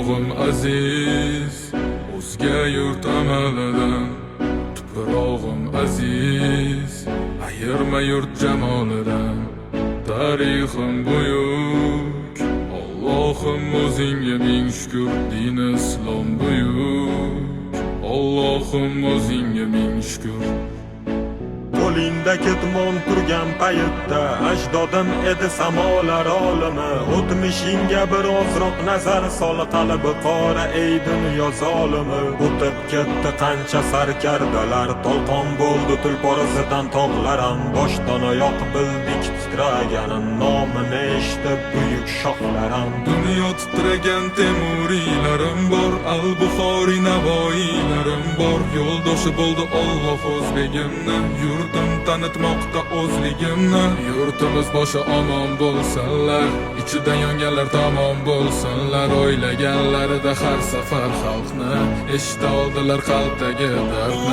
tuprog'im aziz, o'zga yurt amalidan. Tuprog'im aziz, ayirma yurt jamolidan. Tarixim buyuk, Allohim o'zingga ming shukr. Din islom buyuk, Allohim o'zingga ming shukr. Qo'lingda ketmon turgan paytda ajdodim edi samolar olimi. O'tmishingga birozroq nazar sol, qalbi qora ey dunyo zolimi. O'tib ketdi qancha sarkardalar, to'lqon bo'ldi tulporizidan tog'laram. Boshdan oyoq bildik titraganin, nomini eshitib buyuk shohlaram. Dunyo titragan temuriylarim bor, al-Buxoriy Navoiylarim bor. Yo'ldoshi bo'ldi Alloh o'zligimni, yurtim tanitmoqda o'zligimni. Yurtimiz boshi omon bo'lsinlar, ichida yonganlar tamom bo'lsinlar. O'ylaganlarida har safar xalqni eshita oldilar qalbdagi dardni.